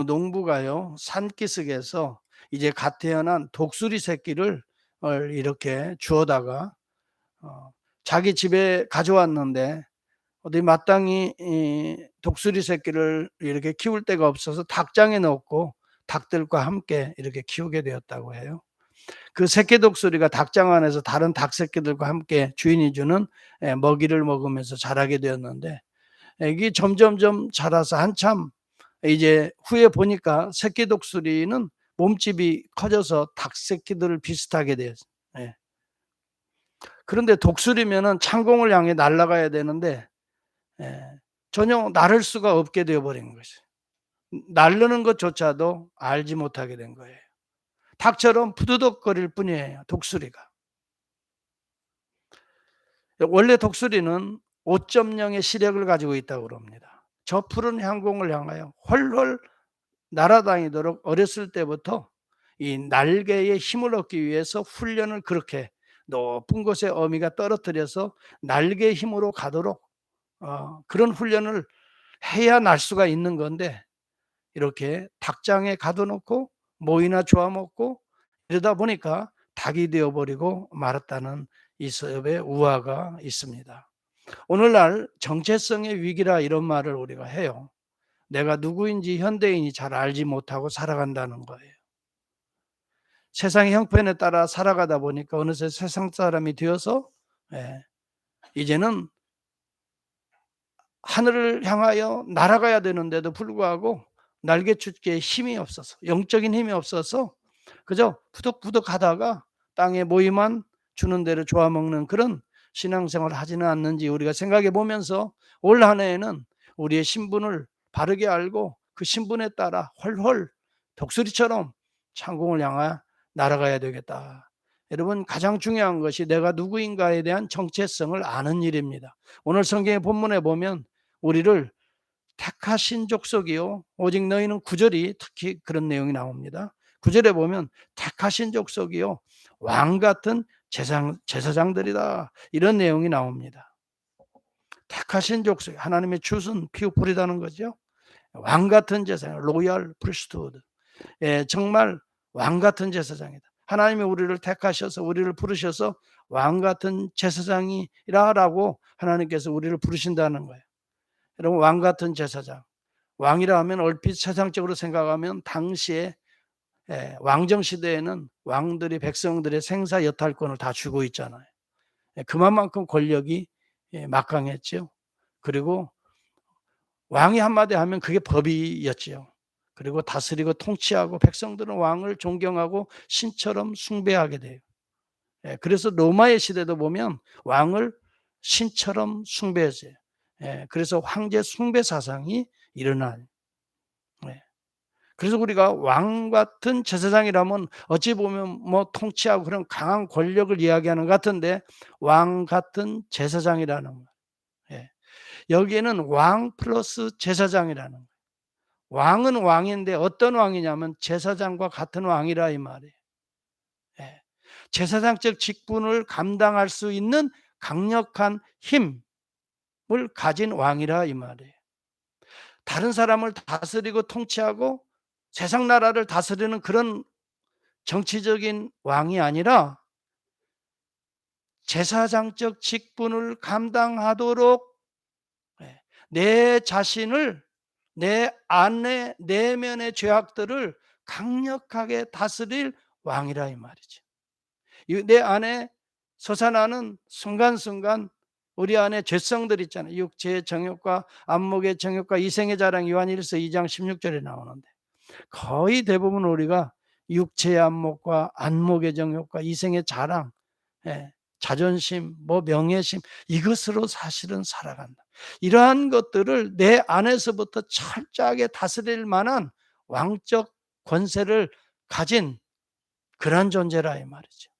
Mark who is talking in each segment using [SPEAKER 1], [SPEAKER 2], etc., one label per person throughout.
[SPEAKER 1] 농부가요, 산기슭에서 이제 갓 태어난 독수리 새끼를 이렇게 주워다가 어 자기 집에 가져왔는데, 어디 마땅히 이 독수리 새끼를 이렇게 키울 데가 없어서 닭장에 넣고 닭들과 함께 이렇게 키우게 되었다고 해요. 그 새끼 독수리가 닭장 안에서 다른 닭 새끼들과 함께 주인이 주는 먹이를 먹으면서 자라게 되었는데, 이게 점점점 자라서 한참 이제 후에 보니까 새끼 독수리는 몸집이 커져서 닭 새끼들을 비슷하게 되었어요. 예. 그런데 독수리면은 창공을 향해 날아가야 되는데, 예, 전혀 나를 수가 없게 되어 버린 것이에요. 날르는 것조차도 알지 못하게 된 거예요. 닭처럼 푸드덕거릴 뿐이에요, 독수리가. 원래 독수리는 5.0의 시력을 가지고 있다고 그럽니다. 저 푸른 항공을 향하여 훨훨 날아다니도록 어렸을 때부터 이 날개에 힘을 얻기 위해서 훈련을 그렇게 높은 곳에 어미가 떨어뜨려서 날개의 힘으로 가도록 그런 훈련을 해야 날 수가 있는 건데, 이렇게 닭장에 가둬놓고 모이나 주워먹고 이러다 보니까 닭이 되어버리고 말았다는 이섭의 우화가 있습니다. 오늘날 정체성의 위기라 이런 말을 우리가 해요. 내가 누구인지 현대인이 잘 알지 못하고 살아간다는 거예요. 세상의 형편에 따라 살아가다 보니까 어느새 세상 사람이 되어서, 예, 이제는 하늘을 향하여 날아가야 되는데도 불구하고 날개축지에 힘이 없어서, 영적인 힘이 없어서 그저 부득부득 하다가 땅에 모이만 주는 대로 좋아먹는 그런 신앙생활을 하지는 않는지 우리가 생각해 보면서 올 한 해에는 우리의 신분을 바르게 알고 그 신분에 따라 훨훨 독수리처럼 창공을 향하여 날아가야 되겠다. 여러분, 가장 중요한 것이 내가 누구인가에 대한 정체성을 아는 일입니다. 오늘 성경의 본문에 보면 우리를 택하신 족속이요 오직 너희는, 구절이 특히 그런 내용이 나옵니다. 구절에 보면 택하신 족속이요 왕 같은 제사장들이다, 이런 내용이 나옵니다. 택하신 족속, 하나님의 슛은 피우 뿌리다는 거죠. 왕 같은 제사장, 로얄 프리스트후드. 예, 정말 왕 같은 제사장이다. 하나님이 우리를 택하셔서 우리를 부르셔서 왕 같은 제사장이라라고 하나님께서 우리를 부르신다는 거예요. 여러분, 왕 같은 제사장. 왕이라 하면 얼핏 세상적으로 생각하면 당시에 왕정 시대에는 왕들이 백성들의 생사 여탈권을 다 쥐고 있잖아요. 그만큼 권력이 막강했죠. 그리고 왕이 한마디 하면 그게 법이었지요. 그리고 다스리고 통치하고 백성들은 왕을 존경하고 신처럼 숭배하게 돼요. 그래서 로마의 시대도 보면 왕을 신처럼 숭배했어요. 그래서 황제 숭배 사상이 일어나요. 그래서 우리가 왕 같은 제사장이라면 어찌 보면 뭐 통치하고 그런 강한 권력을 이야기하는 것 같은데, 왕 같은 제사장이라는 거예요. 여기에는 왕 플러스 제사장이라는 거예요. 왕은 왕인데 어떤 왕이냐면 제사장과 같은 왕이라 이 말이에요. 제사장적 직분을 감당할 수 있는 강력한 힘을 가진 왕이라 이 말이에요. 다른 사람을 다스리고 통치하고 세상 나라를 다스리는 그런 정치적인 왕이 아니라 제사장적 직분을 감당하도록 내 자신을, 내 안에 내면의 죄악들을 강력하게 다스릴 왕이라 이 말이죠. 내 안에 솟아나는 순간순간 우리 안에 죄성들 있잖아요. 육체의 정욕과 안목의 정욕과 이생의 자랑, 요한일서 2장 16절에 나오는데, 거의 대부분 우리가 육체의 안목과 안목의 정욕과 이생의 자랑, 자존심, 뭐 명예심, 이것으로 사실은 살아간다. 이러한 것들을 내 안에서부터 철저하게 다스릴 만한 왕적 권세를 가진 그런 존재라 이 말이죠.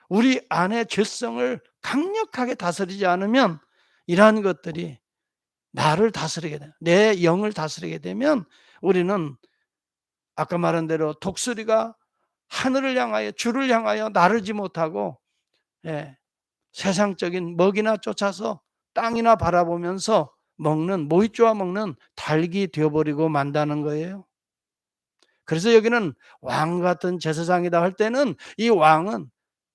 [SPEAKER 1] 우리 안의 죄성을 강력하게 다스리지 않으면 이러한 것들이 나를 다스리게 돼요. 내 영을 다스리게 되면 우리는 아까 말한 대로 독수리가 하늘을 향하여, 주를 향하여 나르지 못하고 세상적인 먹이나 쫓아서 땅이나 바라보면서 먹는 모히조와 먹는 닭이 되어 버리고 만다는 거예요. 그래서 여기는 왕 같은 제사장이다 할 때는 이 왕은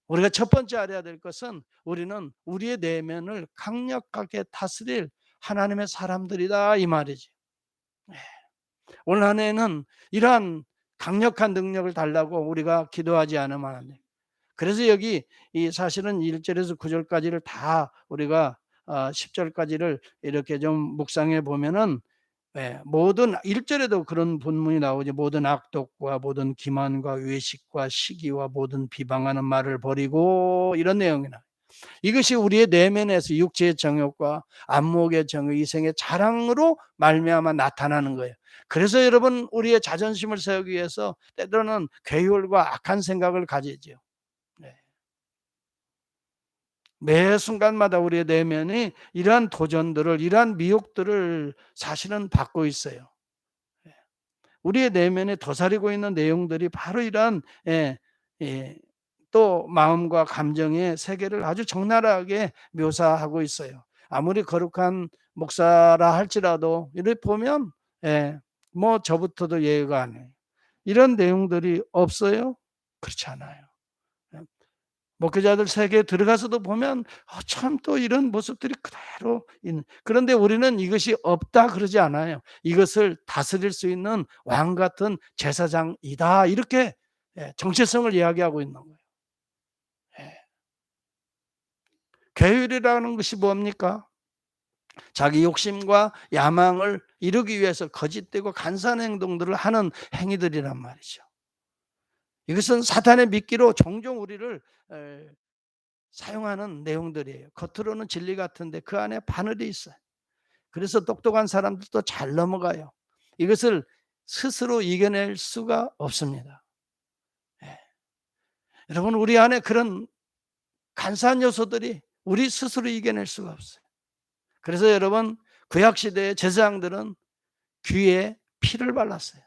[SPEAKER 1] 우리가 첫 번째 알아야 될 것은 우리는 우리의 내면을 강력하게 다스릴 하나님의 사람들이다 이 말이지. 예. 올 한 해는 이러한 강력한 능력을 달라고 우리가 기도하지 않으면 안 돼요. 그래서 여기 이 사실은 1 절에서 9 절까지를 다 우리가 10 절까지를 이렇게 좀 묵상해 보면은 예, 모든 1 절에도 그런 본문이 나오죠. 모든 악독과 모든 기만과 외식과 시기와 모든 비방하는 말을 버리고 이런 내용이 나와요. 이것이 우리의 내면에서 육체의 정욕과 안목의 정욕, 이생의 자랑으로 말미암아 나타나는 거예요. 그래서 여러분 우리의 자존심을 세우기 위해서 때로는 괴율과 악한 생각을 가지죠. 네. 매 순간마다 우리의 내면이 이러한 도전들을 이러한 미혹들을 사실은 받고 있어요. 예. 우리의 내면에 도사리고 있는 내용들이 바로 이러한 예, 또 마음과 감정의 세계를 아주 적나라하게 묘사하고 있어요. 아무리 거룩한 목사라 할지라도 이렇게 보면 예, 뭐 저부터도 예외가 아니에요. 이런 내용들이 없어요? 그렇지 않아요. 예. 목회자들 세계에 들어가서도 보면 참 또 이런 모습들이 그대로 있는, 그런데 우리는 이것이 없다 그러지 않아요. 이것을 다스릴 수 있는 왕 같은 제사장이다 이렇게 정체성을 이야기하고 있는 거예요. 예. 계율이라는 것이 뭡니까? 자기 욕심과 야망을 이루기 위해서 거짓되고 간사한 행동들을 하는 행위들이란 말이죠. 이것은 사탄의 미끼로 종종 우리를 사용하는 내용들이에요. 겉으로는 진리 같은데 그 안에 바늘이 있어요. 그래서 똑똑한 사람들도 잘 넘어가요. 이것을 스스로 이겨낼 수가 없습니다. 예. 여러분 우리 안에 그런 간사한 요소들이 우리 스스로 이겨낼 수가 없어요. 그래서 여러분 구약 시대의 제사장들은 귀에 피를 발랐어요.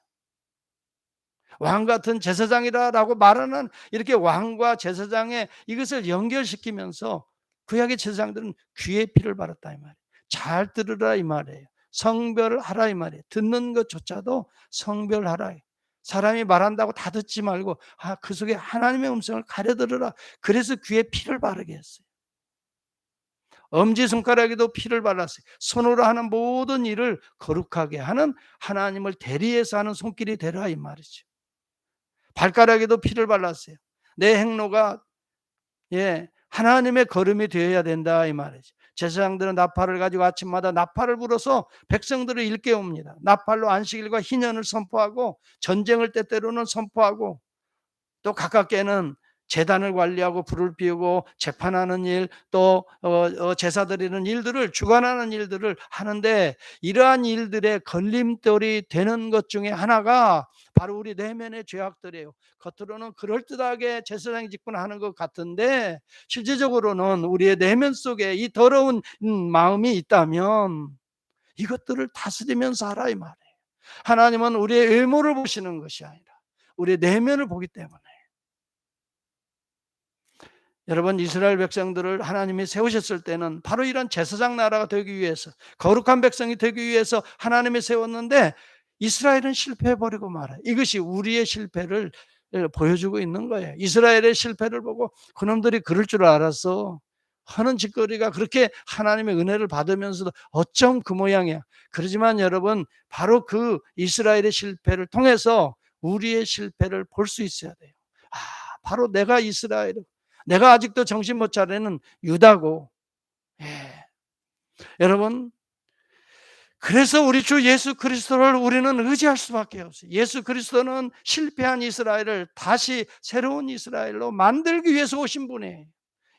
[SPEAKER 1] 왕 같은 제사장이라고 말하는 이렇게 왕과 제사장의 이것을 연결시키면서 구약의 제사장들은 귀에 피를 발랐다 이 말이에요. 잘 들으라 이 말이에요. 성별하라 이 말이에요. 듣는 것조차도 성별하라. 사람이 말한다고 다 듣지 말고 그 속에 하나님의 음성을 가려 들으라. 그래서 귀에 피를 바르게 했어요. 엄지손가락에도 피를 발랐어요. 손으로 하는 모든 일을 거룩하게 하는 하나님을 대리해서 하는 손길이 되라 이 말이죠. 발가락에도 피를 발랐어요. 내 행로가 하나님의 걸음이 되어야 된다 이 말이죠. 제사장들은 나팔을 가지고 아침마다 나팔을 불어서 백성들을 일깨웁니다. 나팔로 안식일과 희년을 선포하고 전쟁을 때때로는 선포하고 또 가깝게는 제단을 관리하고 불을 피우고 재판하는 일, 또 제사 드리는 일들을 주관하는 일들을 하는데 이러한 일들의 걸림돌이 되는 것 중에 하나가 바로 우리 내면의 죄악들이에요. 겉으로는 그럴듯하게 제사장 직분하는 것 같은데 실제적으로는 우리의 내면 속에 이 더러운 마음이 있다면 이것들을 다스리면서 하라 이 말이에요. 하나님은 우리의 외모를 보시는 것이 아니라 우리의 내면을 보기 때문에 여러분 이스라엘 백성들을 하나님이 세우셨을 때는 바로 이런 제사장 나라가 되기 위해서 거룩한 백성이 되기 위해서 하나님이 세웠는데 이스라엘은 실패해버리고 말아요. 이것이 우리의 실패를 보여주고 있는 거예요. 이스라엘의 실패를 보고 그놈들이 그럴 줄 알았어. 하는 짓거리가 그렇게 하나님의 은혜를 받으면서도 어쩜 그 모양이야. 그러지만 여러분 바로 그 이스라엘의 실패를 통해서 우리의 실패를 볼 수 있어야 돼요. 바로 내가 이스라엘, 내가 아직도 정신 못 차리는 유다고. 예. 여러분 그래서 우리 주 예수 그리스도를 우리는 의지할 수밖에 없어요. 예수 그리스도는 실패한 이스라엘을 다시 새로운 이스라엘로 만들기 위해서 오신 분이에요.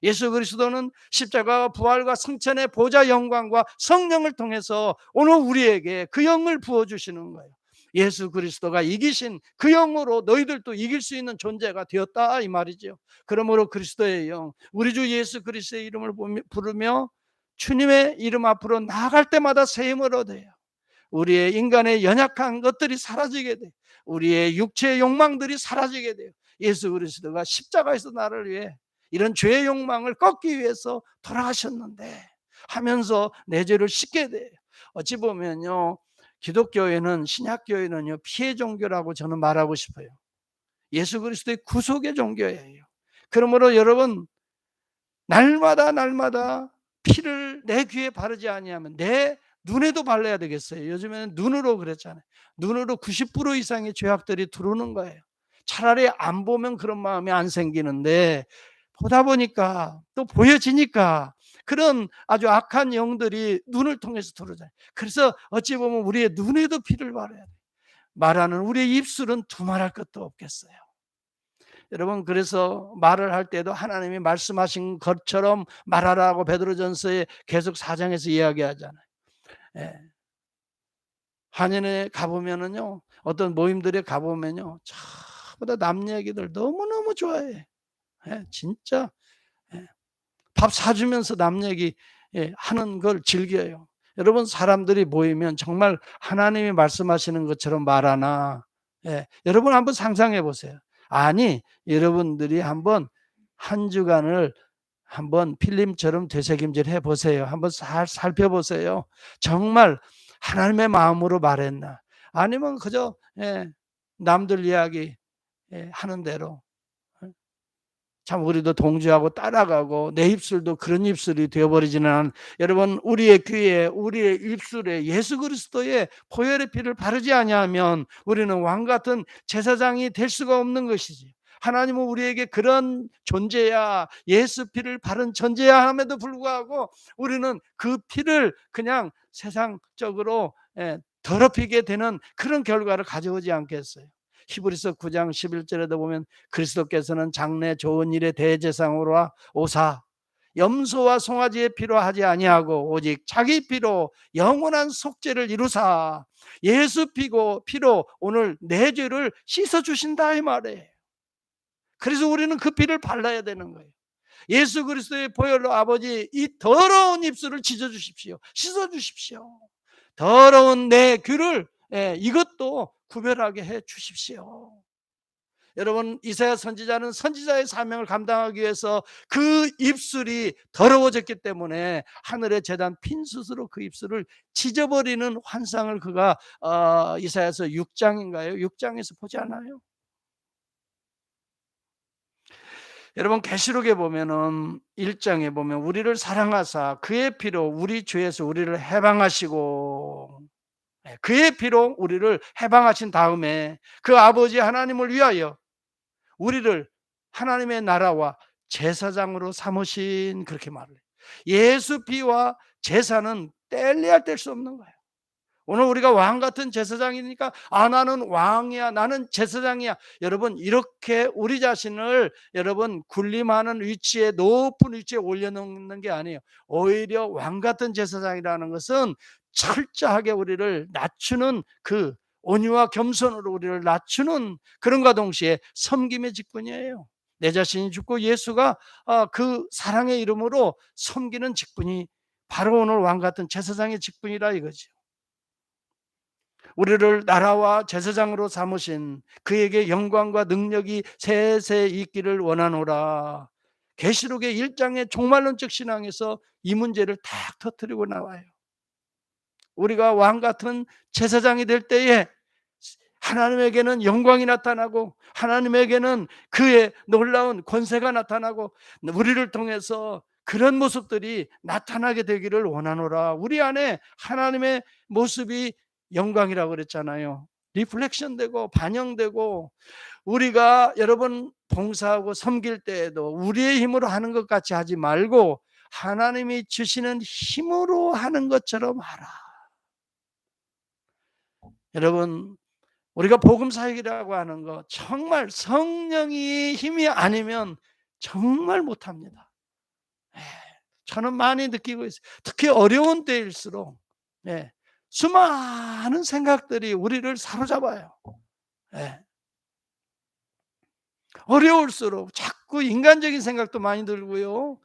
[SPEAKER 1] 예수 그리스도는 십자가와 부활과 승천의 보좌 영광과 성령을 통해서 오늘 우리에게 그 영을 부어주시는 거예요. 예수 그리스도가 이기신 그 영으로 너희들도 이길 수 있는 존재가 되었다 이 말이죠. 그러므로 그리스도의 영, 우리 주 예수 그리스도의 이름을 부르며 주님의 이름 앞으로 나아갈 때마다 새 힘을 얻어요. 우리의 인간의 연약한 것들이 사라지게 돼요. 우리의 육체의 욕망들이 사라지게 돼요. 예수 그리스도가 십자가에서 나를 위해 이런 죄의 욕망을 꺾기 위해서 돌아가셨는데 하면서 내 죄를 씻게 돼요. 어찌 보면요, 기독교회는, 신약교회는요, 피해 종교라고 저는 말하고 싶어요. 예수 그리스도의 구속의 종교예요. 그러므로 여러분, 날마다 피를 내 귀에 바르지 아니하면 내 눈에도 발라야 되겠어요. 요즘에는 눈으로 그랬잖아요. 눈으로 90% 이상의 죄악들이 들어오는 거예요. 차라리 안 보면 그런 마음이 안 생기는데, 보다 보니까 또 보여지니까 그런 아주 악한 영들이 눈을 통해서 들어오잖아요. 그래서 어찌 보면 우리의 눈에도 피를 발라야 돼요. 말하는 우리의 입술은 두말할 것도 없겠어요. 여러분, 그래서 말을 할 때도 하나님이 말씀하신 것처럼 말하라고 베드로전서에 계속 4장에서 이야기하잖아요. 예. 한인에 가보면은요, 어떤 모임들에 가보면요, 전부 다 남 얘기들 너무너무 좋아해. 예, 진짜. 예. 밥 사주면서 남 얘기, 예, 하는 걸 즐겨요. 여러분, 사람들이 모이면 정말 하나님이 말씀하시는 것처럼 말하나? 예, 여러분 한번 상상해 보세요. 아니, 여러분들이 한번 한 주간을 한번 필름처럼 되새김질 해 보세요. 한번 살펴보세요. 정말 하나님의 마음으로 말했나? 아니면 그저, 예, 남들 이야기, 예, 하는 대로. 참, 우리도 동조하고 따라가고 내 입술도 그런 입술이 되어버리지는 않은, 여러분, 우리의 귀에, 우리의 입술에 예수 그리스도의 보혈의 피를 바르지 아니하면 우리는 왕같은 제사장이 될 수가 없는 것이지. 하나님은 우리에게 그런 존재야, 예수 피를 바른 존재야 함에도 불구하고 우리는 그 피를 그냥 세상적으로, 예, 더럽히게 되는 그런 결과를 가져오지 않겠어요. 히브리서 9장 11절에도 보면 그리스도께서는 장래 좋은 일의 대제사장으로 오사 염소와 송아지의 피로 하지 아니하고 오직 자기 피로 영원한 속죄를 이루사 예수 피로 오늘 내 죄를 씻어 주신다, 이 말이에요. 그래서 우리는 그 피를 발라야 되는 거예요. 예수 그리스도의 보혈로 아버지, 이 더러운 입술을 찢어 주십시오. 씻어 주십시오. 더러운 내 귀를, 예, 이것도 구별하게 해 주십시오. 여러분, 이사야 선지자는 선지자의 사명을 감당하기 위해서 그 입술이 더러워졌기 때문에 하늘의 제단 핀숯으로 그 입술을 찢어버리는 환상을 그가 이사야서 6장인가요? 6장에서 보지 않아요? 여러분, 계시록에 보면은 1장에 보면 우리를 사랑하사 그의 피로 우리 죄에서 우리를 해방하시고, 그의 피로 우리를 해방하신 다음에 그 아버지 하나님을 위하여 우리를 하나님의 나라와 제사장으로 삼으신, 그렇게 말을 해요. 예수 피와 제사는 뗄래야 뗄 수 없는 거예요. 오늘 우리가 왕 같은 제사장이니까, 나는 왕이야, 나는 제사장이야. 여러분, 이렇게 우리 자신을 여러분 군림하는 위치에, 높은 위치에 올려놓는 게 아니에요. 오히려 왕 같은 제사장이라는 것은 철저하게 우리를 낮추는, 그 온유와 겸손으로 우리를 낮추는, 그런가 동시에 섬김의 직분이에요. 내 자신이 죽고 예수가 그 사랑의 이름으로 섬기는 직분이 바로 오늘 왕 같은 제사장의 직분이라 이거죠. 우리를 나라와 제사장으로 삼으신 그에게 영광과 능력이 세세 있기를 원하노라. 계시록의 1장의 종말론적 신앙에서 이 문제를 탁 터뜨리고 나와요. 우리가 왕 같은 제사장이 될 때에 하나님에게는 영광이 나타나고 하나님에게는 그의 놀라운 권세가 나타나고 우리를 통해서 그런 모습들이 나타나게 되기를 원하노라. 우리 안에 하나님의 모습이 영광이라고 그랬잖아요. 리플렉션 되고 반영되고, 우리가 여러분 봉사하고 섬길 때에도 우리의 힘으로 하는 것 같이 하지 말고 하나님이 주시는 힘으로 하는 것처럼 하라. 여러분, 우리가 복음 사역이라고 하는 거 정말 성령이 힘이 아니면 정말 못합니다. 저는 많이 느끼고 있어요. 특히 어려운 때일수록, 수많은 생각들이 우리를 사로잡아요. 어려울수록 자꾸 인간적인 생각도 많이 들고요.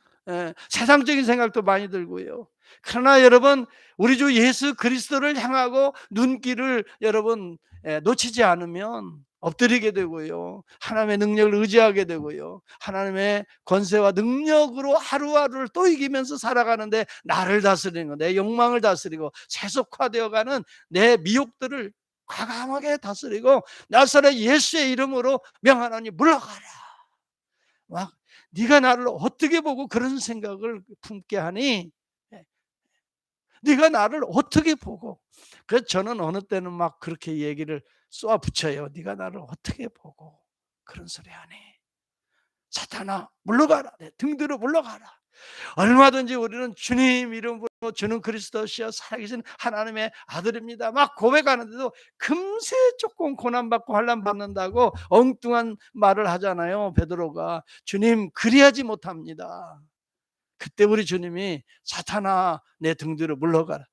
[SPEAKER 1] 세상적인 생각도 많이 들고요. 그러나 여러분, 우리 주 예수 그리스도를 향하고 눈길을 여러분 놓치지 않으면 엎드리게 되고요. 하나님의 능력을 의지하게 되고요. 하나님의 권세와 능력으로 하루하루를 또 이기면서 살아가는데 나를 다스리는 거, 내 욕망을 다스리고 세속화되어가는 내 미혹들을 과감하게 다스리고 나사렛 예수의 이름으로 명하노니 물러가라. 막 네가 나를 어떻게 보고 그런 생각을 품게 하니? 네가 나를 어떻게 보고? 그래서 저는 어느 때는 막 그렇게 얘기를 쏘아 붙여요. 네가 나를 어떻게 보고 그런 소리 하니? 사탄아 물러가라. 내 등 뒤로 물러가라. 얼마든지 우리는 주님 이름으로 주는 그리스도시여 살아계신 하나님의 아들입니다 막 고백하는데도 금세 조금 고난받고 환난받는다고 엉뚱한 말을 하잖아요. 베드로가 주님 그리하지 못합니다. 그때 우리 주님이 사탄아 내 등 뒤로 물러가라.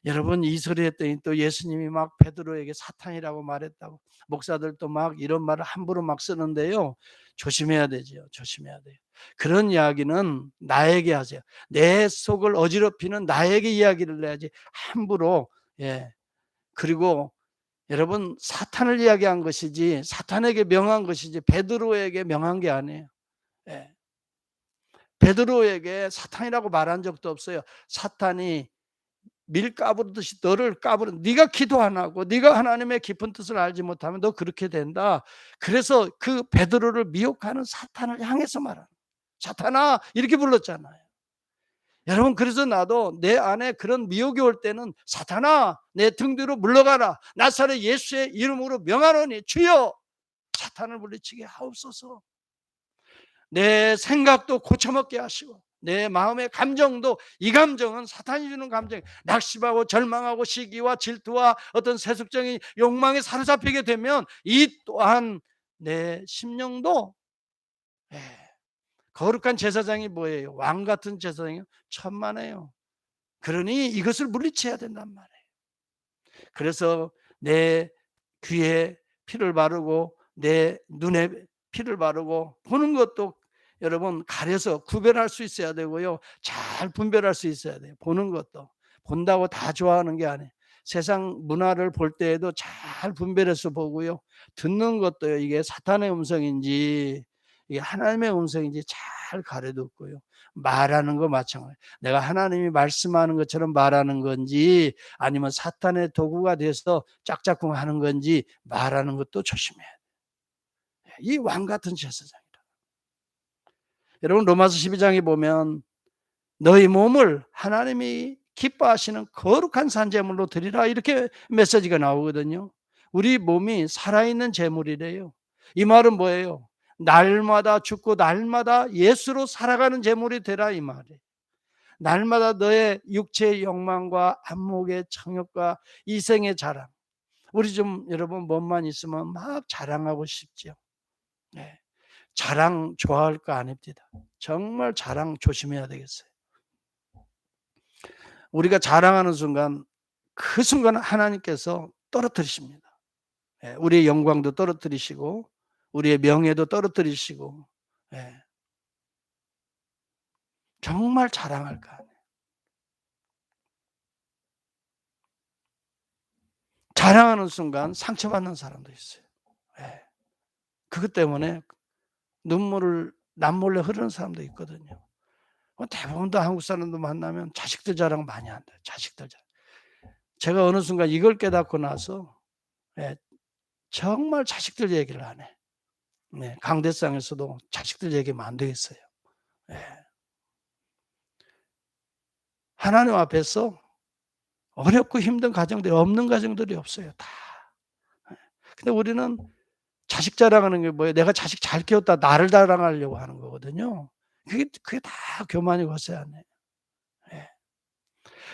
[SPEAKER 1] 여러분 이 소리 했더니 또 예수님이 막 베드로에게 사탄이라고 말했다고 목사들도 막 이런 말을 함부로 막 쓰는데요. 조심해야 되죠. 조심해야 돼요. 그런 이야기는 나에게 하세요. 내 속을 어지럽히는 나에게 이야기를 해야지 함부로. 예. 그리고 여러분 사탄을 이야기한 것이지 사탄에게 명한 것이지 베드로에게 명한 게 아니에요. 예. 베드로에게 사탄이라고 말한 적도 없어요. 사탄이 밀 까부르듯이 너를 까부르 네가 기도 안 하고 네가 하나님의 깊은 뜻을 알지 못하면 너 그렇게 된다. 그래서 그 베드로를 미혹하는 사탄을 향해서 말하는 사탄아 이렇게 불렀잖아요. 여러분 그래서 나도 내 안에 그런 미혹이 올 때는 사탄아 내 등 뒤로 물러가라. 나사렛 예수의 이름으로 명하노니 주여 사탄을 물리치게 하옵소서. 내 생각도 고쳐먹게 하시고 내 마음의 감정도 이 감정은 사탄이 주는 감정 낙심하고 절망하고 시기와 질투와 어떤 세속적인 욕망에 사로잡히게 되면 이 또한 내 심령도 거룩한 제사장이 뭐예요? 왕 같은 제사장이요? 천만에요. 그러니 이것을 물리쳐야 된단 말이에요. 그래서 내 귀에 피를 바르고 내 눈에 피를 바르고 보는 것도 여러분 가려서 구별할 수 있어야 되고요. 잘 분별할 수 있어야 돼요. 보는 것도. 본다고 다 좋아하는 게 아니에요. 세상 문화를 볼 때에도 잘 분별해서 보고요. 듣는 것도요. 이게 사탄의 음성인지 이게 하나님의 음성인지 잘 가려 듣고요. 말하는 거 마찬가지. 내가 하나님이 말씀하는 것처럼 말하는 건지 아니면 사탄의 도구가 돼서 짝짝꿍 하는 건지 말하는 것도 조심해야 돼요. 이 왕 같은 제사장이다. 여러분 로마서 12장에 보면 너희 몸을 하나님이 기뻐하시는 거룩한 산제물로 드리라 이렇게 메시지가 나오거든요. 우리 몸이 살아있는 제물이래요. 이 말은 뭐예요? 날마다 죽고 날마다 예수로 살아가는 제물이 되라 이 말이에요. 날마다 너의 육체의 욕망과 안목의 청욕과 이생의 자랑. 우리 좀 여러분 몸만 있으면 막 자랑하고 싶죠. 네. 자랑 좋아할 거 아닙니다. 정말 자랑 조심해야 되겠어요. 우리가 자랑하는 순간 그 순간 하나님께서 떨어뜨리십니다. 예, 우리의 영광도 떨어뜨리시고 우리의 명예도 떨어뜨리시고 예, 정말 자랑할 거 아니에요. 자랑하는 순간 상처받는 사람도 있어요. 예, 그것 때문에 눈물을 남몰래 흐르는 사람도 있거든요. 대부분 다 한국 사람들 만나면 자식들 자랑 많이 한다. 자식들 자랑. 제가 어느 순간 이걸 깨닫고 나서 예, 정말 자식들 얘기를 안 해. 네, 강대상에서도 자식들 얘기하면 안 되겠어요. 예. 하나님 앞에서 어렵고 힘든 가정들이 없는 가정들이 없어요. 다. 예. 근데 우리는 자식 자랑하는 게 뭐예요? 내가 자식 잘 키웠다 나를 자랑하려고 하는 거거든요. 그게 다 교만이고 헛소리예요. 예.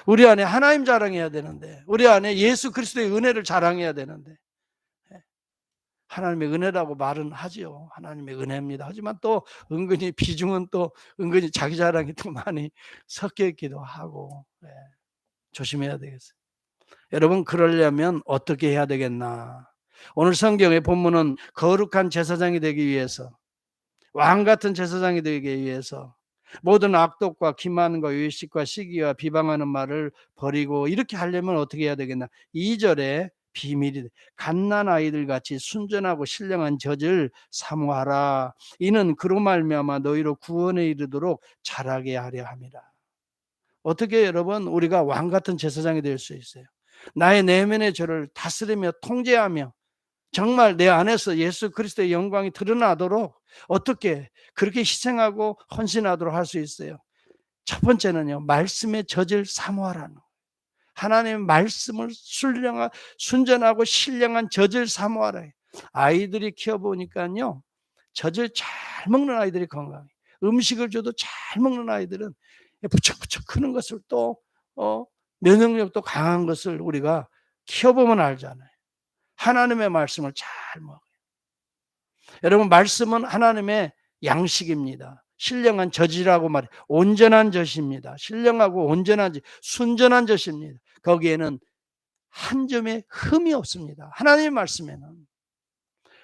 [SPEAKER 1] 우리 안에 하나님 자랑해야 되는데 우리 안에 예수 그리스도의 은혜를 자랑해야 되는데 예. 하나님의 은혜라고 말은 하지요. 하나님의 은혜입니다. 하지만 또 은근히 비중은 또 은근히 자기 자랑이 또 많이 섞여 있기도 하고 예. 조심해야 되겠어요. 여러분 그러려면 어떻게 해야 되겠나? 오늘 성경의 본문은 거룩한 제사장이 되기 위해서 왕 같은 제사장이 되기 위해서 모든 악독과 기만과 의식과 시기와 비방하는 말을 버리고 이렇게 하려면 어떻게 해야 되겠나? 2절에 비밀이 돼. 갓난 아이들 같이 순전하고 신령한 젖을 사모하라. 이는 그로 말미암아 너희로 구원에 이르도록 자라게 하려 함이라. 어떻게 여러분 우리가 왕 같은 제사장이 될 수 있어요? 나의 내면의 죄를 다스리며 통제하며 정말 내 안에서 예수 그리스도의 영광이 드러나도록 어떻게 그렇게 희생하고 헌신하도록 할 수 있어요? 첫 번째는요, 말씀의 젖을 사모하라는 거예요. 하나님의 말씀을 순전하고 신령한 젖을 사모하라. 아이들이 키워보니까요, 젖을 잘 먹는 아이들이 건강해요. 음식을 줘도 잘 먹는 아이들은 부쩍부쩍 크는 것을 또 면역력도 강한 것을 우리가 키워보면 알잖아요. 하나님의 말씀을 잘 먹어요. 여러분, 말씀은 하나님의 양식입니다. 신령한 젖이라고 말해. 온전한 젖입니다. 신령하고 온전한 젖, 순전한 젖입니다. 거기에는 한 점의 흠이 없습니다. 하나님의 말씀에는.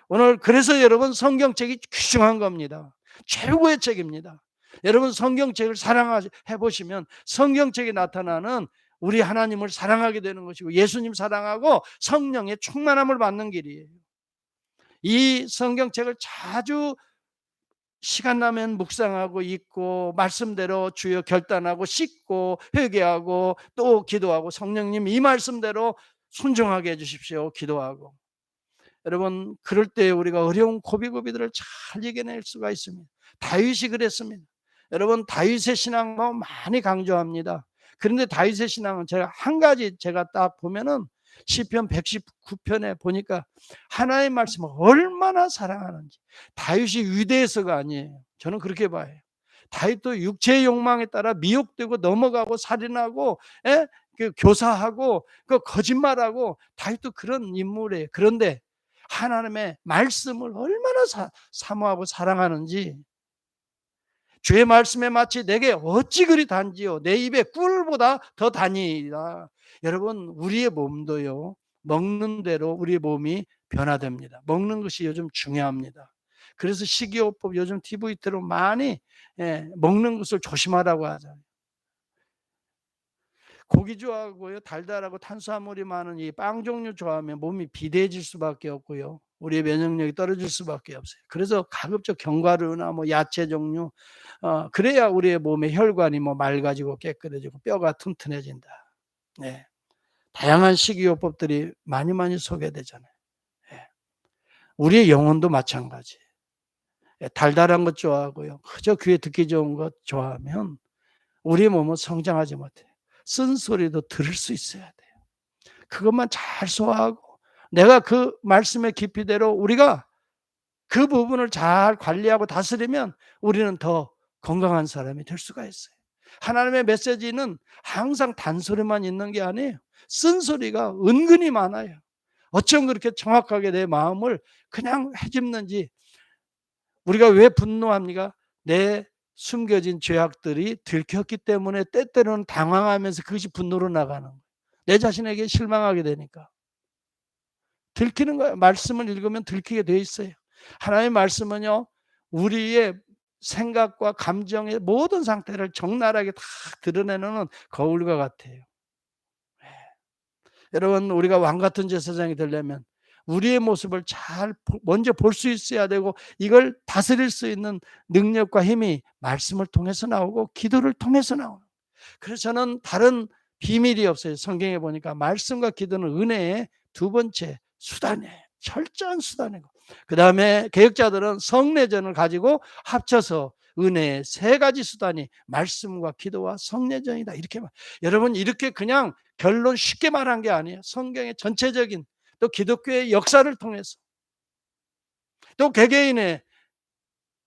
[SPEAKER 1] 오늘 그래서 여러분 성경책이 귀중한 겁니다. 최고의 책입니다. 여러분 성경책을 사랑해 보시면 성경책에 나타나는 우리 하나님을 사랑하게 되는 것이고 예수님 사랑하고 성령의 충만함을 받는 길이에요. 이 성경책을 자주 시간 나면 묵상하고 읽고 말씀대로 주여 결단하고 씻고 회개하고 또 기도하고 성령님 이 말씀대로 순종하게 해 주십시오. 기도하고. 여러분 그럴 때 우리가 어려운 고비고비들을 잘 이겨낼 수가 있습니다. 다윗이 그랬습니다. 여러분 다윗의 신앙 많이 강조합니다. 그런데 다윗의 신앙은 제가 한 가지 제가 딱 보면은 시편 119편에 보니까 하나님의 말씀을 얼마나 사랑하는지. 다윗이 위대해서가 아니에요. 저는 그렇게 봐요. 다윗도 육체의 욕망에 따라 미혹되고 넘어가고 살인하고 그 교사하고 그 거짓말하고 다윗도 그런 인물이에요. 그런데 하나님의 말씀을 얼마나 사모하고 사랑하는지. 주의 말씀에 마치 내게 어찌 그리 단지요 내 입에 꿀보다 더 다니이다. 여러분 우리의 몸도요 먹는 대로 우리의 몸이 변화됩니다. 먹는 것이 요즘 중요합니다. 그래서 식이요법 요즘 TV로 많이 먹는 것을 조심하라고 하잖아요. 고기 좋아하고요 달달하고 탄수화물이 많은 이 빵 종류 좋아하면 몸이 비대해질 수밖에 없고요 우리의 면역력이 떨어질 수밖에 없어요. 그래서 가급적 견과류나 뭐 야채 종류 그래야 우리의 몸의 혈관이 뭐 맑아지고 깨끗해지고 뼈가 튼튼해진다. 네. 다양한 식이요법들이 많이 소개되잖아요. 예. 우리의 영혼도 마찬가지. 예. 달달한 것 좋아하고요. 그저 귀에 듣기 좋은 것 좋아하면 우리의 몸은 성장하지 못해요. 쓴소리도 들을 수 있어야 돼요. 그것만 잘 소화하고 내가 그 말씀의 깊이대로 우리가 그 부분을 잘 관리하고 다스리면 우리는 더 건강한 사람이 될 수가 있어요. 하나님의 메시지는 항상 단소리만 있는 게 아니에요. 쓴소리가 은근히 많아요. 어쩜 그렇게 정확하게 내 마음을 그냥 헤집는지. 우리가 왜 분노합니까? 내 숨겨진 죄악들이 들켰기 때문에 때때로는 당황하면서 그것이 분노로 나가는 거예요. 내 자신에게 실망하게 되니까. 들키는 거예요. 말씀을 읽으면 들키게 돼 있어요. 하나님의 말씀은요. 우리의 생각과 감정의 모든 상태를 적나라하게 다 드러내는 거울과 같아요. 네. 여러분 우리가 왕 같은 제사장이 되려면 우리의 모습을 잘 먼저 볼 수 있어야 되고 이걸 다스릴 수 있는 능력과 힘이 말씀을 통해서 나오고 기도를 통해서 나오는. 그래서 저는 다른 비밀이 없어요. 성경에 보니까 말씀과 기도는 은혜의 두 번째 수단이에요. 철저한 수단이고 그다음에 개혁자들은 성례전을 가지고 합쳐서 은혜의 세 가지 수단이 말씀과 기도와 성례전이다 이렇게 여러분 이렇게 그냥 결론 쉽게 말한 게 아니에요. 성경의 전체적인 또 기독교의 역사를 통해서 또 개개인의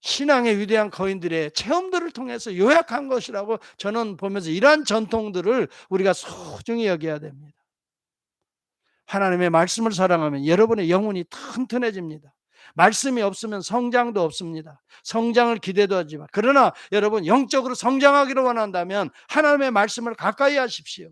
[SPEAKER 1] 신앙의 위대한 거인들의 체험들을 통해서 요약한 것이라고 저는 보면서 이러한 전통들을 우리가 소중히 여겨야 됩니다. 하나님의 말씀을 사랑하면 여러분의 영혼이 튼튼해집니다. 말씀이 없으면 성장도 없습니다. 성장을 기대도 하지만 그러나 여러분 영적으로 성장하기를 원한다면 하나님의 말씀을 가까이 하십시오.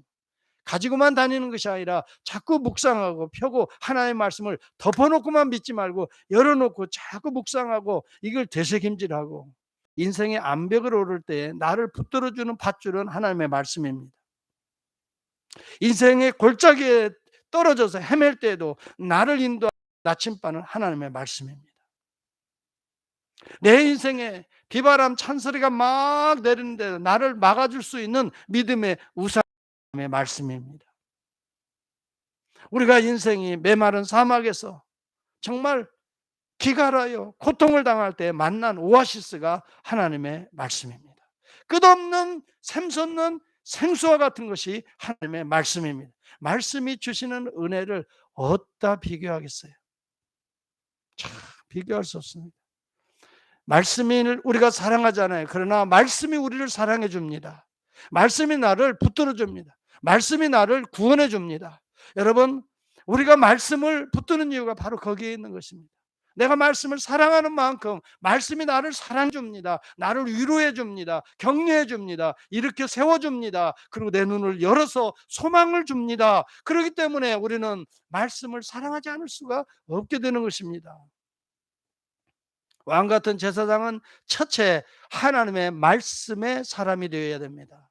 [SPEAKER 1] 가지고만 다니는 것이 아니라 자꾸 묵상하고 펴고 하나님의 말씀을 덮어놓고만 믿지 말고 열어놓고 자꾸 묵상하고 이걸 되새김질하고 인생의 암벽을 오를 때 나를 붙들어주는 밧줄은 하나님의 말씀입니다. 인생의 골짜기에 떨어져서 헤맬 때에도 나를 인도하는 나침반은 하나님의 말씀입니다. 내 인생에 비바람 찬소리가 막 내리는데 나를 막아줄 수 있는 믿음의 우산의 말씀입니다. 우리가 인생이 메마른 사막에서 정말 기갈하여 고통을 당할 때 만난 오아시스가 하나님의 말씀입니다. 끝없는 샘솟는 생수와 같은 것이 하나님의 말씀입니다. 말씀이 주시는 은혜를 어디다 비교하겠어요? 참 비교할 수 없습니다. 말씀이 우리가 사랑하잖아요. 그러나 말씀이 우리를 사랑해 줍니다. 말씀이 나를 붙들어 줍니다. 말씀이 나를 구원해 줍니다. 여러분, 우리가 말씀을 붙드는 이유가 바로 거기에 있는 것입니다. 내가 말씀을 사랑하는 만큼 말씀이 나를 사랑해 줍니다. 나를 위로해 줍니다. 격려해 줍니다. 일으켜 세워 줍니다. 그리고 내 눈을 열어서 소망을 줍니다. 그렇기 때문에 우리는 말씀을 사랑하지 않을 수가 없게 되는 것입니다. 왕 같은 제사장은 첫째 하나님의 말씀의 사람이 되어야 됩니다.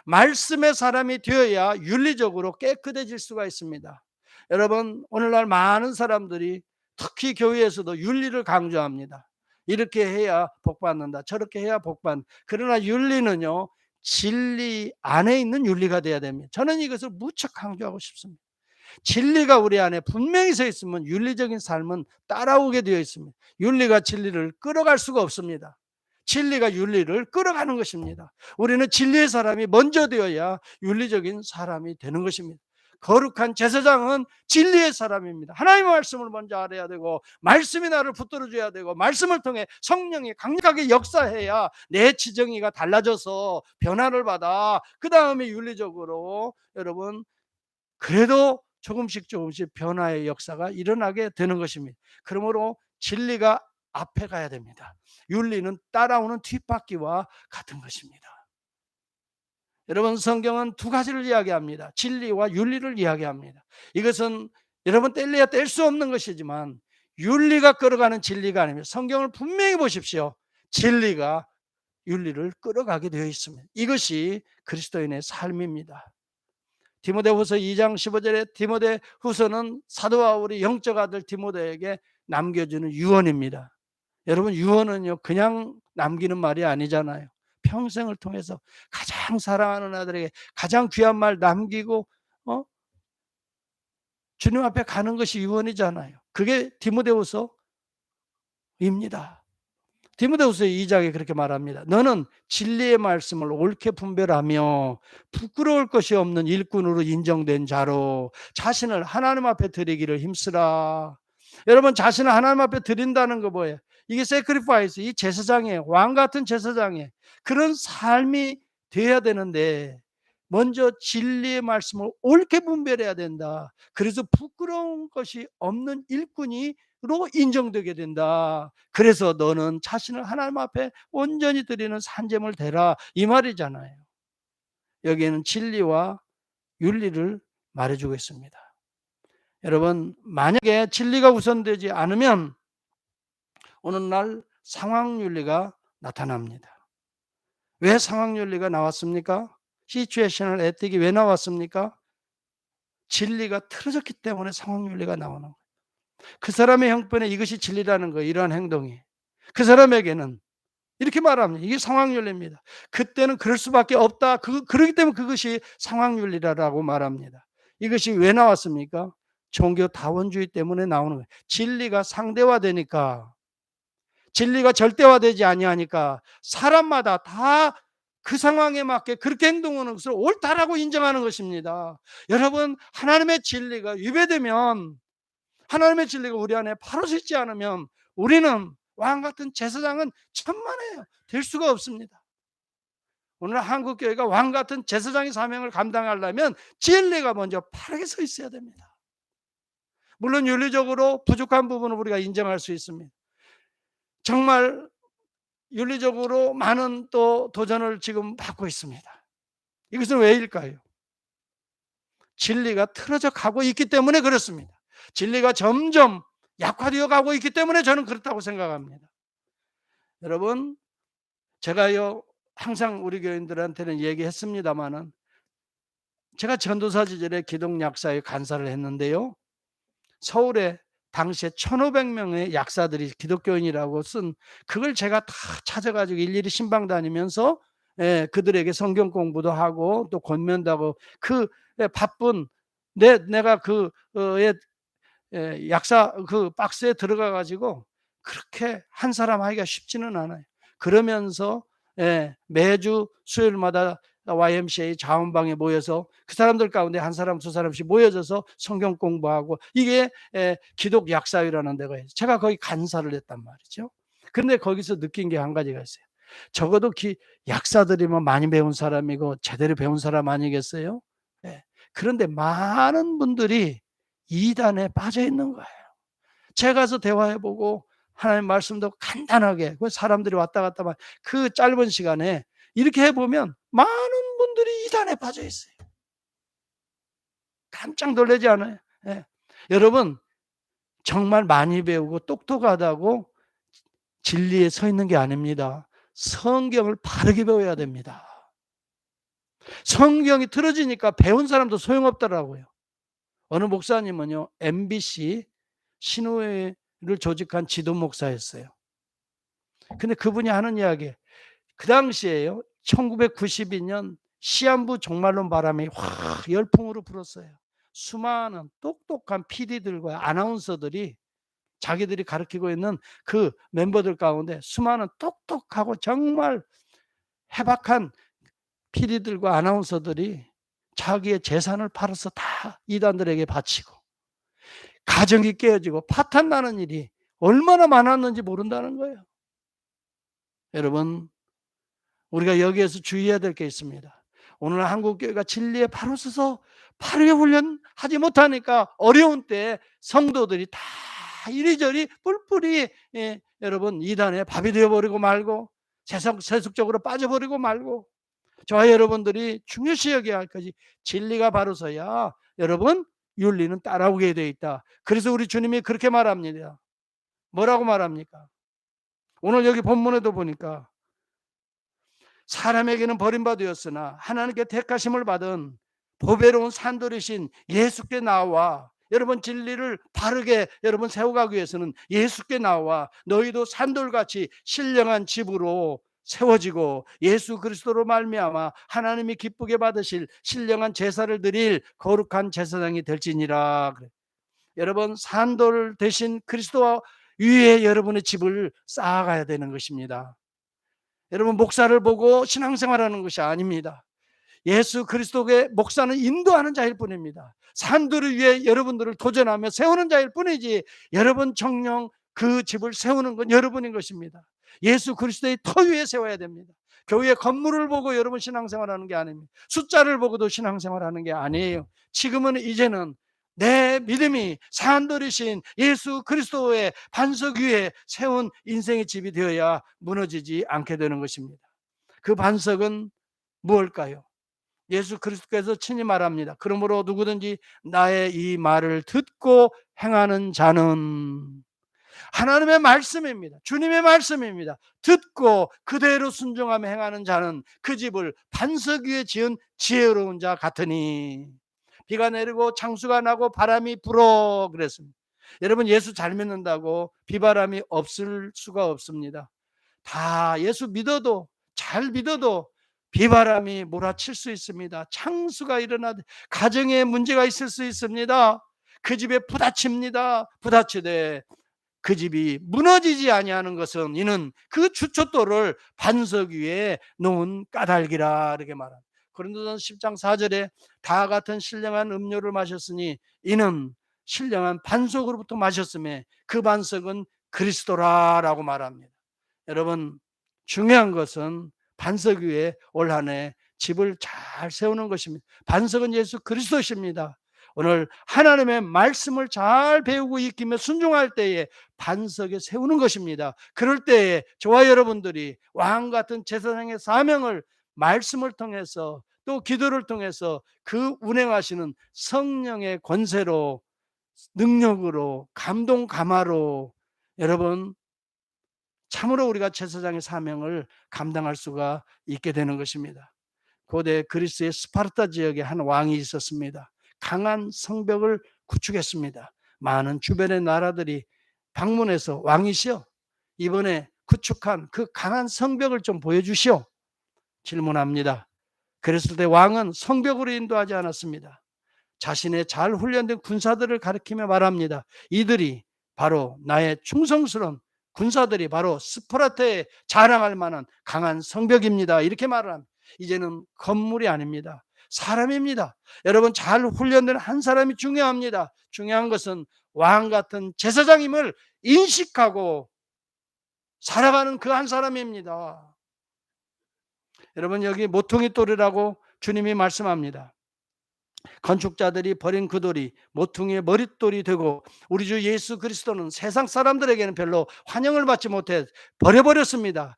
[SPEAKER 1] 말씀의 사람이 되어야 윤리적으로 깨끗해질 수가 있습니다. 여러분, 오늘날 많은 사람들이 특히 교회에서도 윤리를 강조합니다. 이렇게 해야 복받는다, 저렇게 해야 복받는다. 그러나 윤리는요, 진리 안에 있는 윤리가 돼야 됩니다. 저는 이것을 무척 강조하고 싶습니다. 진리가 우리 안에 분명히 서 있으면 윤리적인 삶은 따라오게 되어 있습니다. 윤리가 진리를 끌어갈 수가 없습니다. 진리가 윤리를 끌어가는 것입니다. 우리는 진리의 사람이 먼저 되어야 윤리적인 사람이 되는 것입니다. 거룩한 제사장은 진리의 사람입니다. 하나님의 말씀을 먼저 알아야 되고 말씀이 나를 붙들어줘야 되고 말씀을 통해 성령이 강력하게 역사해야 내 지정의가 달라져서 변화를 받아 그 다음에 윤리적으로 여러분 그래도 조금씩 변화의 역사가 일어나게 되는 것입니다. 그러므로 진리가 앞에 가야 됩니다. 윤리는 따라오는 뒷바퀴와 같은 것입니다. 여러분, 성경은 두 가지를 이야기합니다. 진리와 윤리를 이야기합니다. 이것은 여러분 뗄래야 뗄 수 없는 것이지만 윤리가 끌어가는 진리가 아닙니다. 성경을 분명히 보십시오. 진리가 윤리를 끌어가게 되어 있습니다. 이것이 그리스도인의 삶입니다. 디모데후서 2장 15절에 디모데후서는 사도 바울이 영적 아들 디모데에게 남겨주는 유언입니다. 여러분, 유언은요 그냥 남기는 말이 아니잖아요. 평생을 통해서 가장 사랑하는 아들에게 가장 귀한 말 남기고 주님 앞에 가는 것이 유언이잖아요. 그게 디모데후서입니다. 디모데후서 2장에 그렇게 말합니다. 너는 진리의 말씀을 옳게 분별하며 부끄러울 것이 없는 일꾼으로 인정된 자로 자신을 하나님 앞에 드리기를 힘쓰라. 여러분, 자신을 하나님 앞에 드린다는 거 뭐예요? 이게 세크리파이스, 이 제사장이에요. 왕 같은 제사장이에요. 그런 삶이 돼야 되는데 먼저 진리의 말씀을 옳게 분별해야 된다. 그래서 부끄러운 것이 없는 일꾼이 로 인정되게 된다. 그래서 너는 자신을 하나님 앞에 온전히 드리는 산재물 되라 이 말이잖아요. 여기에는 진리와 윤리를 말해주고 있습니다. 여러분, 만약에 진리가 우선되지 않으면 어느 날 상황윤리가 나타납니다. 왜 상황윤리가 나왔습니까? 시츄에이셔널 에틱이 왜 나왔습니까? 진리가 틀어졌기 때문에 상황윤리가 나오는 거예요. 그 사람의 형편에 이것이 진리라는 거예요. 이러한 행동이. 그 사람에게는 이렇게 말합니다. 이게 상황윤리입니다. 그때는 그럴 수밖에 없다. 그렇기 때문에 그것이 상황윤리라고 말합니다. 이것이 왜 나왔습니까? 종교 다원주의 때문에 나오는 거예요. 진리가 상대화되니까, 진리가 절대화되지 아니하니까 사람마다 다 그 상황에 맞게 그렇게 행동하는 것을 옳다라고 인정하는 것입니다. 여러분, 하나님의 진리가 위배되면, 하나님의 진리가 우리 안에 바로 서 있지 않으면 우리는 왕 같은 제사장은 천만에요. 될 수가 없습니다. 오늘 한국교회가 왕 같은 제사장의 사명을 감당하려면 진리가 먼저 바르게 서 있어야 됩니다. 물론 윤리적으로 부족한 부분은 우리가 인정할 수 있습니다. 정말 윤리적으로 많은 또 도전을 지금 받고 있습니다. 이것은 왜일까요? 진리가 틀어져 가고 있기 때문에 그렇습니다. 진리가 점점 약화되어 가고 있기 때문에 저는 그렇다고 생각합니다. 여러분, 제가요 항상 우리 교인들한테는 얘기했습니다마는 제가 전도사 시절에 기독 약사회 간사를 했는데요. 서울에 당시에 1,500 명의 약사들이 기독교인이라고 쓴 그걸 제가 다 찾아 가지고 일일이 신방 다니면서 예 그들에게 성경 공부도 하고 또 권면도 하고 그 예 바쁜 내가 그 예 약사 그 박스에 들어가 가지고 그렇게 한 사람 하기가 쉽지는 않아요. 그러면서 예 매주 수요일마다 YMCA 자원방에 모여서 그 사람들 가운데 한 사람 두 사람씩 모여져서 성경 공부하고 이게 기독 약사회라는 데가 있어요. 제가 거기 간사를 했단 말이죠. 그런데 거기서 느낀 게 한 가지가 있어요. 적어도 약사들이면 많이 배운 사람이고 제대로 배운 사람 아니겠어요? 예. 그런데 많은 분들이 이단에 빠져 있는 거예요. 제가 가서 대화해 보고 하나님 말씀도 간단하게 그 사람들이 왔다 갔다 그 짧은 시간에 이렇게 해 보면 많은 분들이 이단에 빠져 있어요. 깜짝 놀라지 않아요? 예. 여러분 정말 많이 배우고 똑똑하다고 진리에 서 있는 게 아닙니다. 성경을 바르게 배워야 됩니다. 성경이 틀어지니까 배운 사람도 소용없더라고요. 어느 목사님은요, MBC 신우회를 조직한 지도 목사였어요. 근데 그분이 하는 이야기, 그 당시에요, 1992년 시한부 종말론 바람이 확 열풍으로 불었어요. 수많은 똑똑한 PD들과 아나운서들이 자기들이 가르치고 있는 그 멤버들 가운데 수많은 똑똑하고 정말 해박한 PD들과 아나운서들이 자기의 재산을 팔아서 다 이단들에게 바치고 가정이 깨어지고 파탄 나는 일이 얼마나 많았는지 모른다는 거예요. 여러분, 우리가 여기에서 주의해야 될 게 있습니다. 오늘 한국교회가 진리에 바로 서서 바르게 훈련하지 못하니까 어려운 때에 성도들이 다 이리저리 뿔뿔이 여러분 이단에 밥이 되어버리고 말고 세속적으로 빠져버리고 말고 저와 여러분들이 중요시 여겨야 할 것이 진리가 바로 서야 여러분 윤리는 따라오게 되어 있다. 그래서 우리 주님이 그렇게 말합니다. 뭐라고 말합니까? 오늘 여기 본문에도 보니까 사람에게는 버림받았으나 하나님께 택하심을 받은 보배로운 산돌이신 예수께 나와 여러분 진리를 바르게 여러분 세워가기 위해서는 예수께 나와 너희도 산돌같이 신령한 집으로 세워지고 예수 그리스도로 말미암아 하나님이 기쁘게 받으실 신령한 제사를 드릴 거룩한 제사장이 될지니라. 여러분 산돌 대신 그리스도 위에 여러분의 집을 쌓아가야 되는 것입니다. 여러분 목사를 보고 신앙생활하는 것이 아닙니다. 예수 그리스도의 목사는 인도하는 자일 뿐입니다. 산들을 위해 여러분들을 도전하며 세우는 자일 뿐이지 여러분 정령 그 집을 세우는 건 여러분인 것입니다. 예수 그리스도의 터 위에 세워야 됩니다. 교회 건물을 보고 여러분 신앙생활하는 게 아닙니다. 숫자를 보고도 신앙생활하는 게 아니에요. 지금은 이제는 내 믿음이 산돌이신 예수 그리스도의 반석 위에 세운 인생의 집이 되어야 무너지지 않게 되는 것입니다. 그 반석은 무엇일까요? 예수 그리스도께서 친히 말합니다. 그러므로 누구든지 나의 이 말을 듣고 행하는 자는 하나님의 말씀입니다. 주님의 말씀입니다. 듣고 그대로 순종하며 행하는 자는 그 집을 반석 위에 지은 지혜로운 자 같으니 비가 내리고 창수가 나고 바람이 불어 그랬습니다. 여러분 예수 잘 믿는다고 비바람이 없을 수가 없습니다. 다 예수 믿어도 잘 믿어도 비바람이 몰아칠 수 있습니다. 창수가 일어나 가정에 문제가 있을 수 있습니다. 그 집에 부딪힙니다. 부딪히되 그 집이 무너지지 아니하는 것은 이는 그 주춧돌을 반석 위에 놓은 까닭이라 이렇게 말합니다. 고린도전서 10장 4절에 다 같은 신령한 음료를 마셨으니 이는 신령한 반석으로부터 마셨음에 그 반석은 그리스도라라고 말합니다. 여러분 중요한 것은 반석 위에 올 한 해 집을 잘 세우는 것입니다. 반석은 예수 그리스도십니다. 오늘 하나님의 말씀을 잘 배우고 익히며 순종할 때에 반석에 세우는 것입니다. 그럴 때에 저와 여러분들이 왕 같은 제사장의 사명을 말씀을 통해서 또 기도를 통해서 그 운행하시는 성령의 권세로 능력으로 감동 감화로 여러분 참으로 우리가 제사장의 사명을 감당할 수가 있게 되는 것입니다. 고대 그리스의 스파르타 지역에 한 왕이 있었습니다. 강한 성벽을 구축했습니다. 많은 주변의 나라들이 방문해서 왕이시여, 이번에 구축한 그 강한 성벽을 좀 보여주시오. 질문합니다. 그랬을 때 왕은 성벽으로 인도하지 않았습니다. 자신의 잘 훈련된 군사들을 가리키며 말합니다. 이들이 바로 나의 충성스러운 군사들이 바로 스파르타에 자랑할 만한 강한 성벽입니다. 이렇게 말을 합니다. 이제는 건물이 아닙니다. 사람입니다. 여러분, 잘 훈련된 한 사람이 중요합니다. 중요한 것은 왕 같은 제사장임을 인식하고 살아가는 그 한 사람입니다. 여러분, 여기 모퉁이 돌이라고 주님이 말씀합니다. 건축자들이 버린 그 돌이 모퉁이의 머릿돌이 되고 우리 주 예수 그리스도는 세상 사람들에게는 별로 환영을 받지 못해 버려버렸습니다.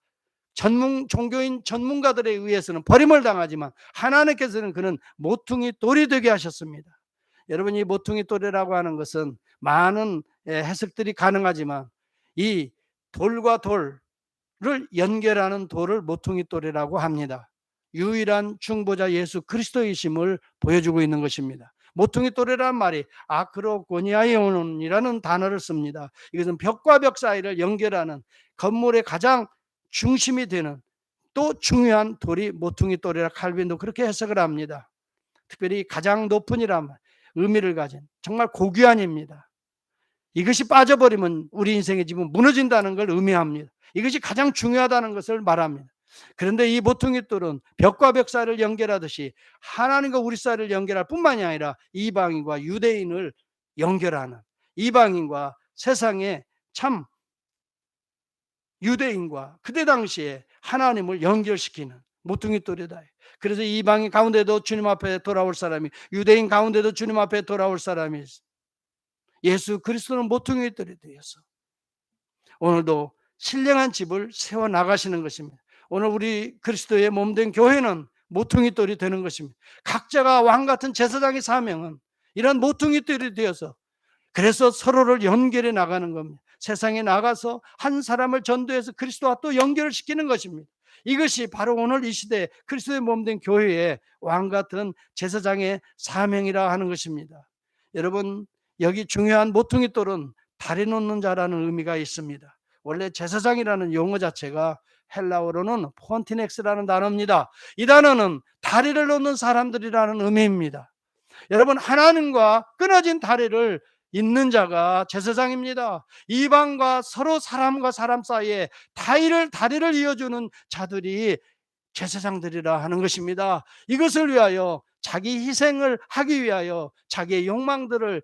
[SPEAKER 1] 종교인 전문가들에 의해서는 버림을 당하지만 하나님께서는 그는 모퉁이 돌이 되게 하셨습니다. 여러분, 이 모퉁이 돌이라고 하는 것은 많은 해석들이 가능하지만 이 돌과 돌을 연결하는 돌을 모퉁이 돌이라고 합니다. 유일한 중보자 예수 그리스도이심을 보여주고 있는 것입니다. 모퉁이 돌이라는 말이 아크로고니아이온이라는 단어를 씁니다. 이것은 벽과 벽 사이를 연결하는 건물의 가장 중심이 되는 또 중요한 돌이 모퉁이 돌이라 칼빈도 그렇게 해석을 합니다. 특별히 가장 높은이란 의미를 가진 정말 고귀한입니다. 이것이 빠져버리면 우리 인생의 집은 무너진다는 걸 의미합니다. 이것이 가장 중요하다는 것을 말합니다. 그런데 이 모퉁이 돌은 벽과 벽 사이를 연결하듯이 하나님과 우리 사이를 연결할 뿐만이 아니라 이방인과 유대인을 연결하는, 이방인과 세상의 참 유대인과 그때 당시에 하나님을 연결시키는 모퉁이 돌이다. 그래서 이방인 가운데도 주님 앞에 돌아올 사람이, 유대인 가운데도 주님 앞에 돌아올 사람이 있어. 예수 그리스도는 모퉁이 돌이 되어서 오늘도 신령한 집을 세워 나가시는 것입니다. 오늘 우리 그리스도의 몸된 교회는 모퉁이 돌이 되는 것입니다. 각자가 왕 같은 제사장의 사명은 이런 모퉁이 돌이 되어서 그래서 서로를 연결해 나가는 겁니다. 세상에 나가서 한 사람을 전도해서 그리스도와 또 연결을 시키는 것입니다. 이것이 바로 오늘 이 시대 그리스도의 몸된 교회의 왕 같은 제사장의 사명이라 하는 것입니다. 여러분, 여기 중요한 모퉁이 돌은 다리 놓는 자라는 의미가 있습니다. 원래 제사장이라는 용어 자체가 헬라어로는 폰티넥스라는 단어입니다. 이 단어는 다리를 놓는 사람들이라는 의미입니다. 여러분, 하나님과 끊어진 다리를 잇는 자가 제사장입니다. 이방과 서로 사람과 사람 사이에 다리를 이어주는 자들이 제사장들이라 하는 것입니다. 이것을 위하여 자기 희생을 하기 위하여 자기의 욕망들을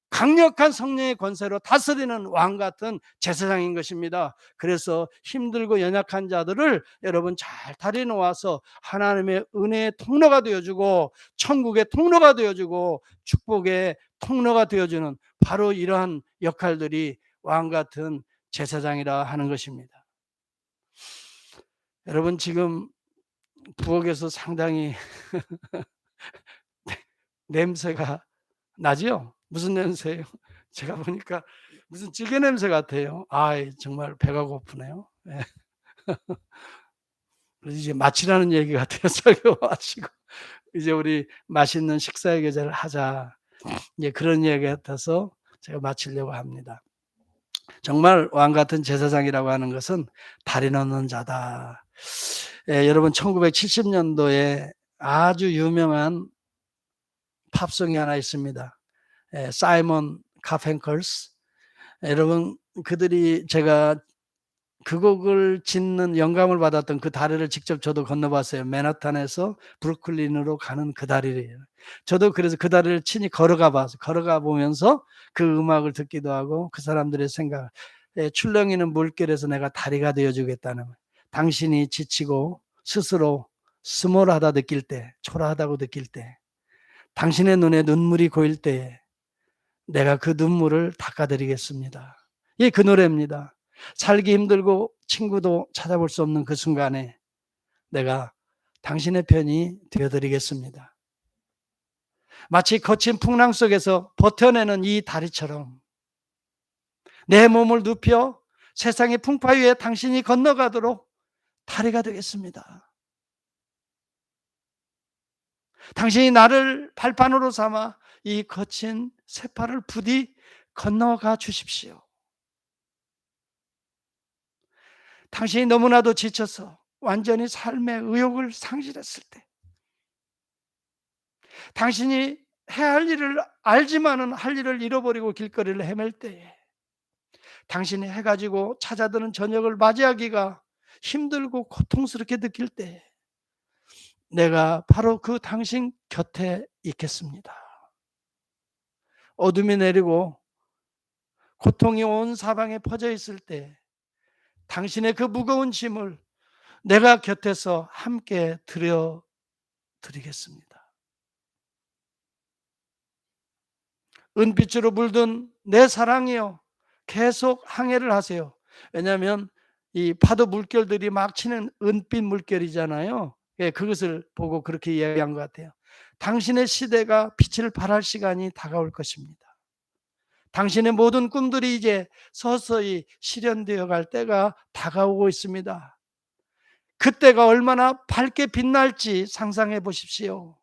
[SPEAKER 1] 강력한 성령의 권세로 다스리는 왕 같은 제사장인 것입니다. 그래서 힘들고 연약한 자들을 여러분 잘 다리 놓아서 하나님의 은혜의 통로가 되어주고 천국의 통로가 되어주고 축복의 통로가 되어주는 바로 이러한 역할들이 왕 같은 제사장이라 하는 것입니다. 여러분, 지금 부엌에서 상당히 냄새가 나지요? 무슨 냄새예요? 제가 보니까 무슨 찌개 냄새 같아요. 정말 배가 고프네요. 네. 그래서 이제 마치라는 얘기 같아요. 설교 마치고 이제 우리 맛있는 식사의 계절을 하자. 이제 그런 얘기 같아서 제가 마치려고 합니다. 정말 왕 같은 제사장이라고 하는 것은 다리 놓는 자다. 여러분, 1970년도에 아주 유명한 팝송이 하나 있습니다. 사이먼 카펜컬스. 여러분, 그들이 제가 그 곡을 짓는 영감을 받았던 그 다리를 직접 저도 건너봤어요. 맨하탄에서 브루클린으로 가는 그 다리를. 저도 그래서 그 다리를 친히 걸어가 보면서 그 음악을 듣기도 하고 그 사람들의 생각, 출렁이는 물결에서 내가 다리가 되어주겠다는 거예요. 당신이 지치고 스스로 스몰하다 느낄 때, 초라하다고 느낄 때, 당신의 눈에 눈물이 고일 때에 내가 그 눈물을 닦아드리겠습니다. 이게 그 노래입니다. 살기 힘들고 친구도 찾아볼 수 없는 그 순간에 내가 당신의 편이 되어드리겠습니다. 마치 거친 풍랑 속에서 버텨내는 이 다리처럼 내 몸을 눕혀 세상의 풍파 위에 당신이 건너가도록 다리가 되겠습니다. 당신이 나를 발판으로 삼아 이 거친 세파를 부디 건너가 주십시오. 당신이 너무나도 지쳐서 완전히 삶의 의욕을 상실했을 때, 당신이 해야 할 일을 알지만은 할 일을 잃어버리고 길거리를 헤맬 때에, 당신이 해 가지고 찾아드는 저녁을 맞이하기가 힘들고 고통스럽게 느낄 때, 내가 바로 그 당신 곁에 있겠습니다. 어둠이 내리고 고통이 온 사방에 퍼져 있을 때 당신의 그 무거운 짐을 내가 곁에서 함께 들여 드리겠습니다. 은빛으로 물든 내 사랑이여, 계속 항해를 하세요. 왜냐하면 이 파도 물결들이 막 치는 은빛 물결이잖아요. 예, 그것을 보고 그렇게 이야기한 것 같아요. 당신의 시대가 빛을 발할 시간이 다가올 것입니다. 당신의 모든 꿈들이 이제 서서히 실현되어 갈 때가 다가오고 있습니다. 그때가 얼마나 밝게 빛날지 상상해 보십시오.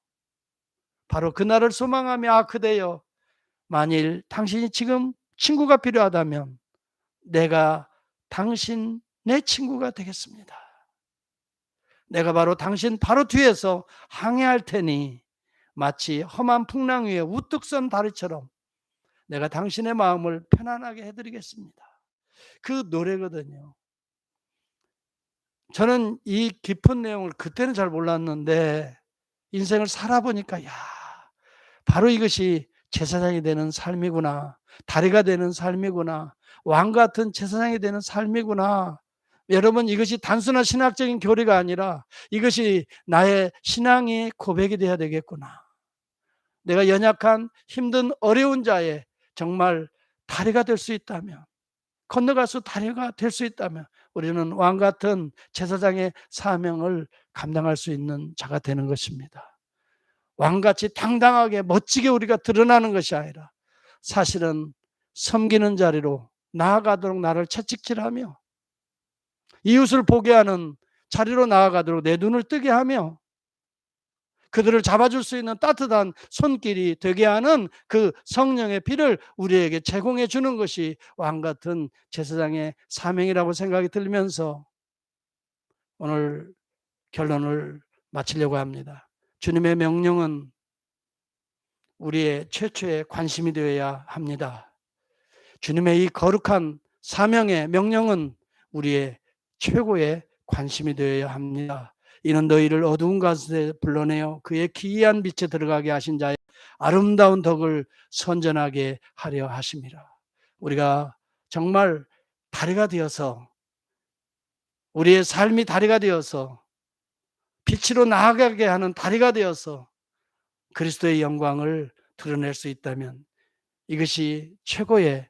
[SPEAKER 1] 바로 그날을 소망하며, 아 그대여, 만일 당신이 지금 친구가 필요하다면 내가 당신 내 친구가 되겠습니다. 내가 바로 당신 바로 뒤에서 항해할 테니 마치 험한 풍랑 위에 우뚝 선 다리처럼 내가 당신의 마음을 편안하게 해드리겠습니다. 그 노래거든요. 저는 이 깊은 내용을 그때는 잘 몰랐는데 인생을 살아보니까, 야, 바로 이것이 제사장이 되는 삶이구나. 다리가 되는 삶이구나. 왕 같은 제사장이 되는 삶이구나. 여러분, 이것이 단순한 신학적인 교리가 아니라 이것이 나의 신앙의 고백이 되어야 되겠구나. 내가 연약한 힘든 어려운 자의 정말 다리가 될 수 있다면, 건너갈 수 다리가 될 수 있다면 우리는 왕 같은 제사장의 사명을 감당할 수 있는 자가 되는 것입니다. 왕같이 당당하게 멋지게 우리가 드러나는 것이 아니라 사실은 섬기는 자리로 나아가도록 나를 채찍질하며 이웃을 보게 하는 자리로 나아가도록 내 눈을 뜨게 하며 그들을 잡아줄 수 있는 따뜻한 손길이 되게 하는 그 성령의 피를 우리에게 제공해 주는 것이 왕같은 제사장의 사명이라고 생각이 들면서 오늘 결론을 마치려고 합니다. 주님의 명령은 우리의 최초의 관심이 되어야 합니다. 주님의 이 거룩한 사명의 명령은 우리의 최고의 관심이 되어야 합니다. 이는 너희를 어두운 가운데 불러내어 그의 기이한 빛에 들어가게 하신 자의 아름다운 덕을 선전하게 하려 하심이라. 우리가 정말 다리가 되어서, 우리의 삶이 다리가 되어서, 빛으로 나아가게 하는 다리가 되어서 그리스도의 영광을 드러낼 수 있다면 이것이 최고의